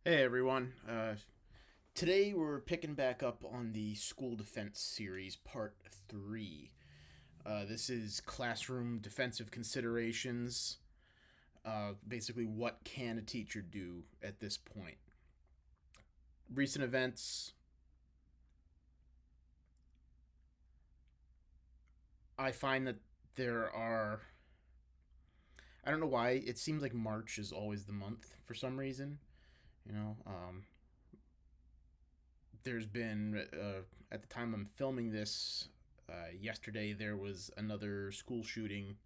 Hey everyone. Today we're picking back up on the school defense series, part 3. This is classroom defensive considerations. Basically, what can a teacher do at this point? Recent events, I find that there are. I don't know why, it seems like March is always the month for some reason. You know, there's been, at the time I'm filming this, yesterday there was another school shooting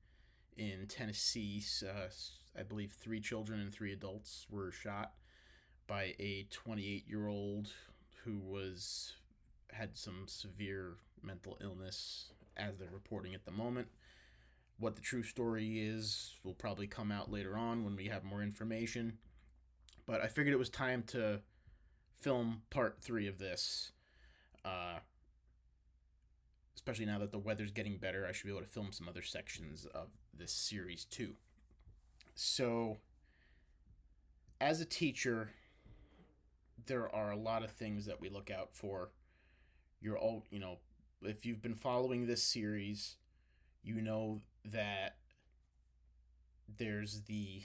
in Tennessee. I believe 3 children and 3 adults were shot by a 28-year-old who was had some severe mental illness, as they're reporting at the moment. What the true story is will probably come out later on when we have more information. But I figured it was time to film part 3 of this. Uh, Especially now that the weather's getting better, I should be able to film some other sections of this series too. So, as a teacher, there are a lot of things that we look out for. You're all, if you've been following this series, you know that there's the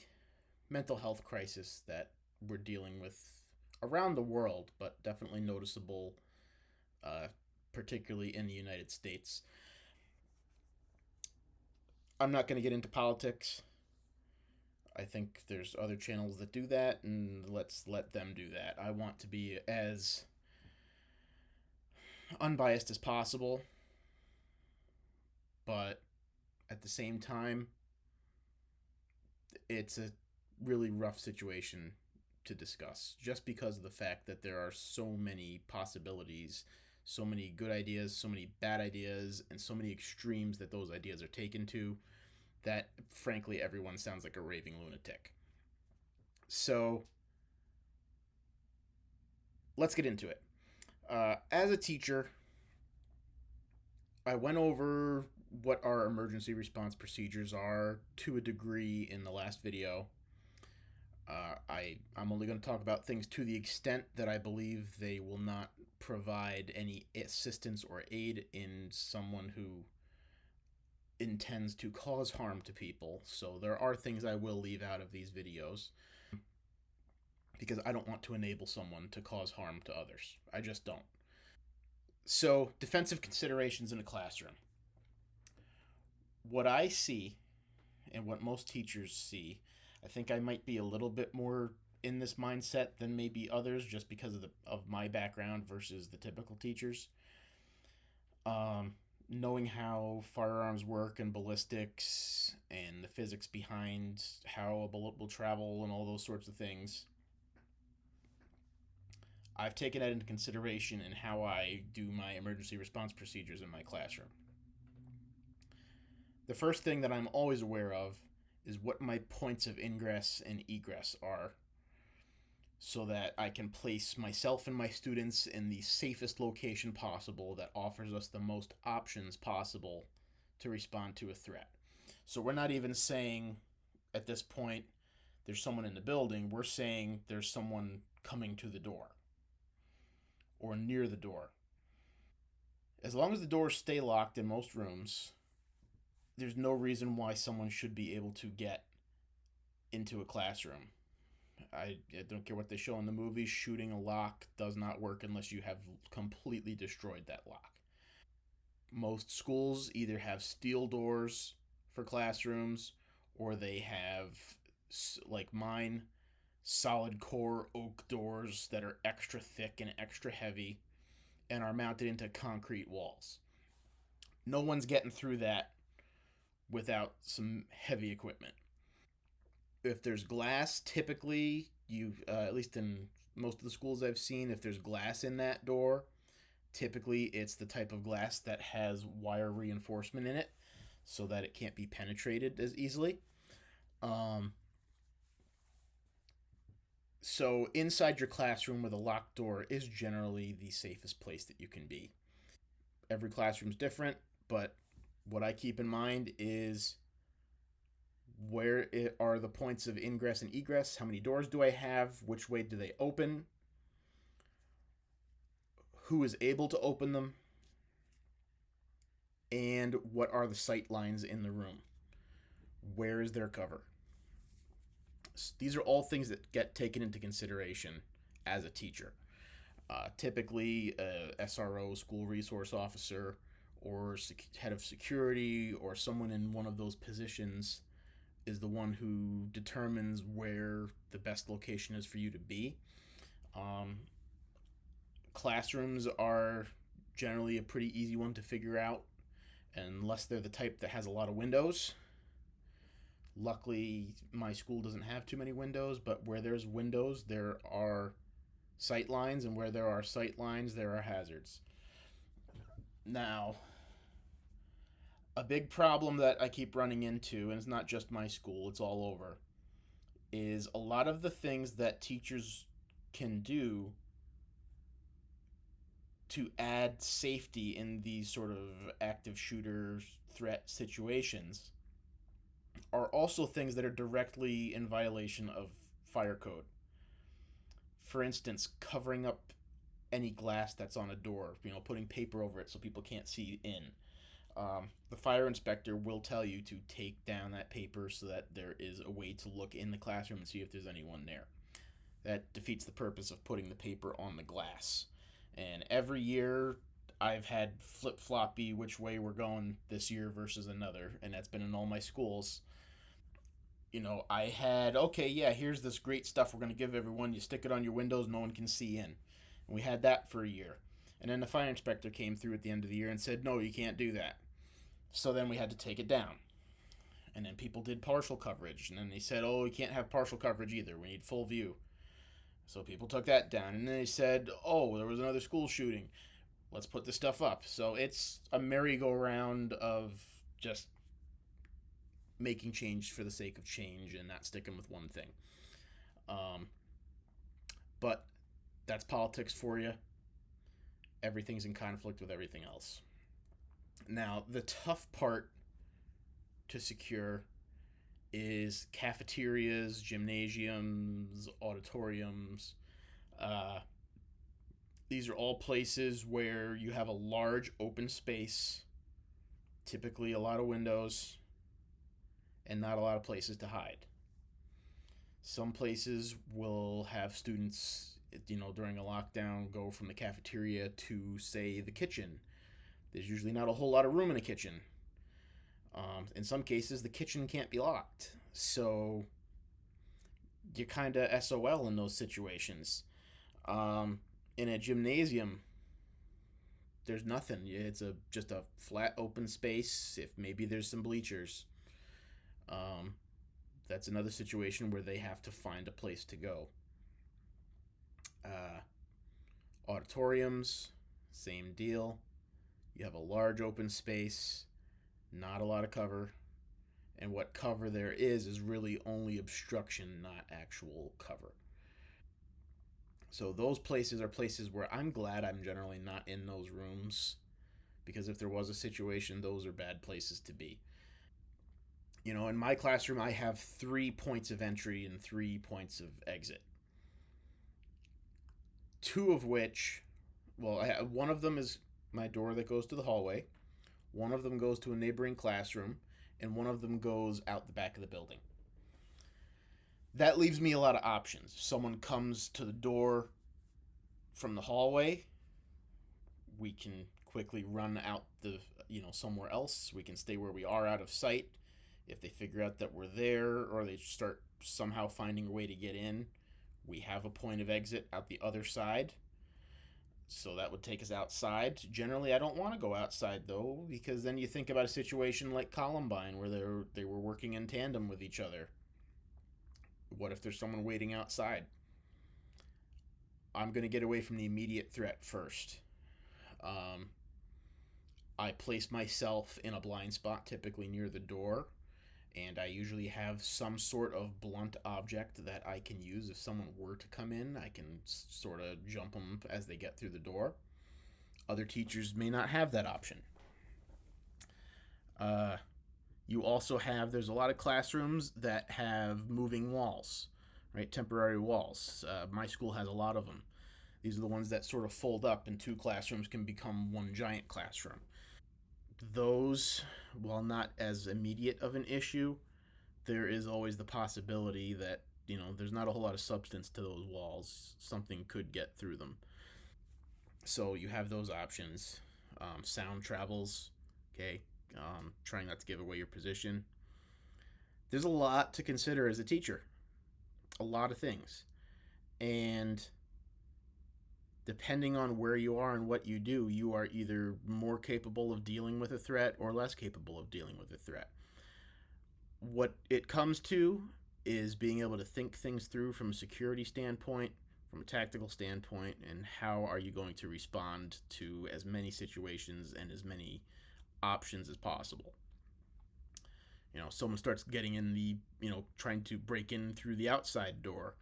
mental health crisis that we're dealing with around the world, but definitely noticeable, uh, particularly in the United States. I'm not going to get into politics. I think there's other channels that do that, and let's let them do that. I want to be as unbiased as possible, but at the same time, it's a really rough situation to discuss just because of the fact that there are so many possibilities, so many good ideas, so many bad ideas, and so many extremes that those ideas are taken to that, frankly, everyone sounds like a raving lunatic. So let's get into it. As a teacher, I went over what our emergency response procedures are to a degree in the last video. I'm only going to talk about things to the extent that I believe they will not provide any assistance or aid in someone who intends to cause harm to people. So there are things I will leave out of these videos because I don't want to enable someone to cause harm to others. I just don't. So, defensive considerations in a classroom. What I see and what most teachers see, I think I might be a little bit more in this mindset than maybe others just because of my background versus the typical teachers. Um, Knowing how firearms work and ballistics and the physics behind how a bullet will travel and all those sorts of things, I've taken that into consideration in how I do my emergency response procedures in my classroom. The first thing that I'm always aware of is what my points of ingress and egress are so that I can place myself and my students in the safest location possible that offers us the most options possible to respond to a threat. So we're not even saying at this point there's someone in the building, we're saying there's someone coming to the door or near the door. As long as the doors stay locked in most rooms, there's no reason why someone should be able to get into a classroom. I don't care what they show in the movies. Shooting a lock does not work unless you have completely destroyed that lock. Most schools either have steel doors for classrooms or they have, like mine, solid core oak doors that are extra thick and extra heavy and are mounted into concrete walls. No one's getting through that without some heavy equipment. If there's glass, typically you at least in most of the schools I've seen, if there's glass in that door, typically it's the type of glass that has wire reinforcement in it, so that it can't be penetrated as easily. Um, so inside your classroom with a locked door is generally the safest place that you can be. Every classroom's different, but what I keep in mind is Where are the points of ingress and egress? How many doors do I have? Which way do they open? Who is able to open them? And what are the sight lines in the room? Where is their cover? These are all things that get taken into consideration as a teacher. Typically, a SRO, school resource officer, or head of security, or someone in one of those positions is the one who determines where the best location is for you to be. Um, Classrooms are generally a pretty easy one to figure out, unless they're the type that has a lot of windows. Luckily, my school doesn't have too many windows, but where there's windows, there are sight lines, and where there are sight lines, there are hazards. Now, a big problem that I keep running into, and it's not just my school, it's all over, is a lot of the things that teachers can do to add safety in these sort of active shooter threat situations are also things that are directly in violation of fire code. For instance, covering up any glass that's on a door, putting paper over it so people can't see in. The fire inspector will tell you to take down that paper so that there is a way to look in the classroom and see if there's anyone there. That defeats the purpose of putting the paper on the glass. And every year, I've had flip floppy which way we're going this year versus another, and that's been in all my schools. I had, okay, yeah, here's this great stuff we're going to give everyone. You stick it on your windows, no one can see in. And we had that for a year. And then the fire inspector came through at the end of the year and said, no, you can't do that. So then we had to take it down. And then people did partial coverage. And then they said, oh, we can't have partial coverage either. We need full view. So people took that down. And then they said, oh, there was another school shooting. Let's put this stuff up. So it's a merry-go-round of just making change for the sake of change and not sticking with one thing. Um, but that's politics for you. Everything's in conflict with everything else. Now, the tough part to secure is cafeterias, gymnasiums, auditoriums. Uh, these are all places where you have a large open space, typically a lot of windows, and not a lot of places to hide. Some places will have students, during a lockdown, go from the cafeteria to, say, the kitchen. There's usually not a whole lot of room in a kitchen. In some cases, the kitchen can't be locked. So you're kind of SOL in those situations. In a gymnasium, there's nothing. It's just a flat open space. If maybe there's some bleachers, um, that's another situation where they have to find a place to go. Uh, Auditoriums, same deal. You have a large open space, not a lot of cover, and what cover there is really only obstruction, not actual cover. So those places are places where I'm glad I'm generally not in those rooms, because if there was a situation, those are bad places to be. In my classroom, I have 3 points of entry and 3 points of exit. Two of which, well, one of them is my door that goes to the hallway, one of them goes to a neighboring classroom, and one of them goes out the back of the building. That leaves me a lot of options. If someone comes to the door from the hallway, we can quickly run out somewhere else. We can stay where we are out of sight. If they figure out that we're there, or they start somehow finding a way to get in, we have a point of exit out the other side. So that would take us outside. Generally, I don't want to go outside, though, because then you think about a situation like Columbine, where they were working in tandem with each other. What if there's someone waiting outside? I'm going to get away from the immediate threat first. Um, I place myself in a blind spot, typically near the door, and I usually have some sort of blunt object that I can use if someone were to come in. I can sort of jump them as they get through the door. Other teachers may not have that option. Uh, You also have, there's a lot of classrooms that have moving walls, right? Temporary walls. My school has a lot of them. These are the ones that sort of fold up and two classrooms can become one giant classroom. Those, while not as immediate of an issue, there is always the possibility that, there's not a whole lot of substance to those walls. Something could get through them. So you have those options. Sound travels, okay? Trying not to give away your position. There's a lot to consider as a teacher, a lot of things. And depending on where you are and what you do, you are either more capable of dealing with a threat or less capable of dealing with a threat. What it comes to is being able to think things through from a security standpoint, from a tactical standpoint, and how are you going to respond to as many situations and as many options as possible. Someone starts getting in the, trying to break in through the outside door.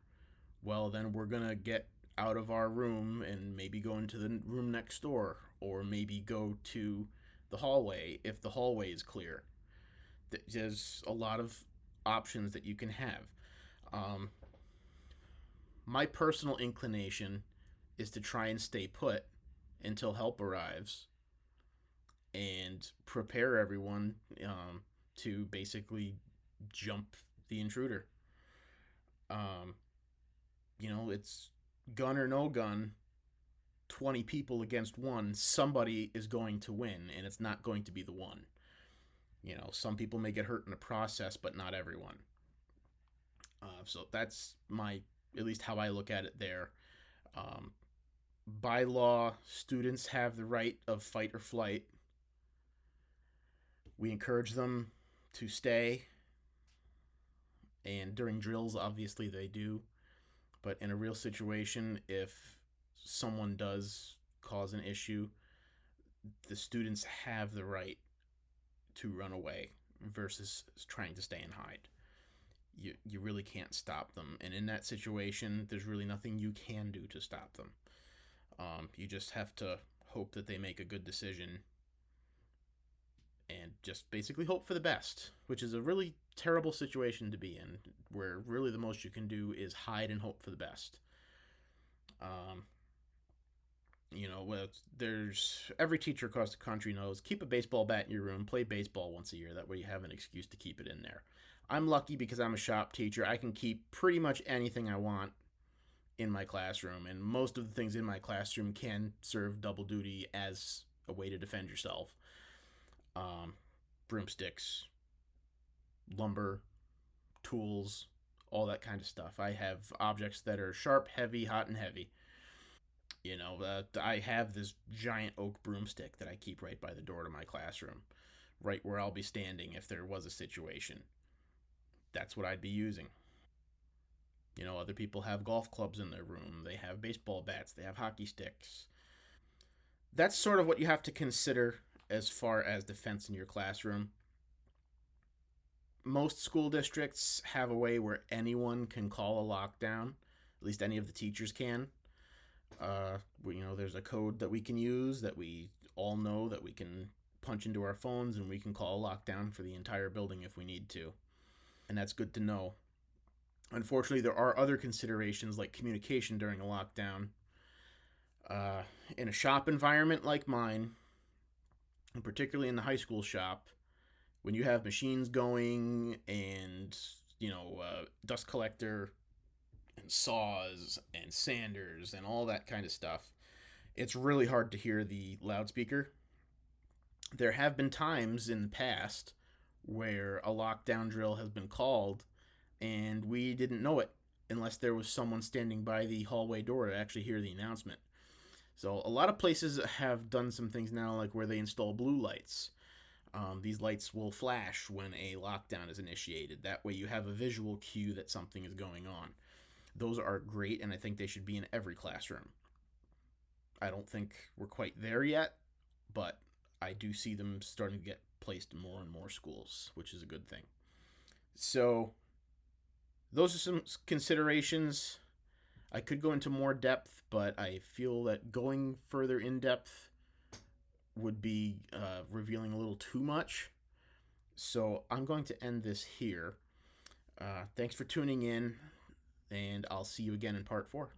Well, then we're going to get out of our room and maybe go into the room next door, or maybe go to the hallway if the hallway is clear. There's a lot of options that you can have. Um, my personal inclination is to try and stay put until help arrives and prepare everyone to basically jump the intruder. Um, it's gun or no gun, 20 people against one, somebody is going to win, and it's not going to be the one. Some people may get hurt in the process, but not everyone. So that's at least how I look at it there. Um, by law, students have the right of fight or flight. We encourage them to stay, and during drills, obviously, they do. But in a real situation, if someone does cause an issue, the students have the right to run away versus trying to stay and hide. You really can't stop them, and in that situation, there's really nothing you can do to stop them. You just have to hope that they make a good decision and just basically hope for the best, which is a really terrible situation to be in, where really the most you can do is hide and hope for the best. Um, there's every teacher across the country knows, keep a baseball bat in your room, play baseball once a year. That way you have an excuse to keep it in there. I'm lucky because I'm a shop teacher. I can keep pretty much anything I want in my classroom, and most of the things in my classroom can serve double duty as a way to defend yourself. Um, Broomsticks, lumber, tools, all that kind of stuff. I have objects that are sharp, heavy, hot, and heavy. I have this giant oak broomstick that I keep right by the door to my classroom, right where I'll be standing if there was a situation. That's what I'd be using. Other people have golf clubs in their room, they have baseball bats, they have hockey sticks. That's sort of what you have to consider as far as defense in your classroom. Most school districts have a way where anyone can call a lockdown, at least any of the teachers can. There's a code that we can use that we all know that we can punch into our phones, and we can call a lockdown for the entire building if we need to. And that's good to know. Unfortunately, there are other considerations like communication during a lockdown. Uh, in a shop environment like mine, and particularly in the high school shop, when you have machines going and, dust collector and saws and sanders and all that kind of stuff, it's really hard to hear the loudspeaker. There have been times in the past where a lockdown drill has been called and we didn't know it unless there was someone standing by the hallway door to actually hear the announcement. So a lot of places have done some things now, like where they install blue lights. These lights will flash when a lockdown is initiated. That way you have a visual cue that something is going on. Those are great, and I think they should be in every classroom. I don't think we're quite there yet, but I do see them starting to get placed in more and more schools, which is a good thing. So, those are some considerations. I could go into more depth, but I feel that going further in depth would be revealing a little too much. So I'm going to end this here. Thanks for tuning in, and I'll see you again in part 4.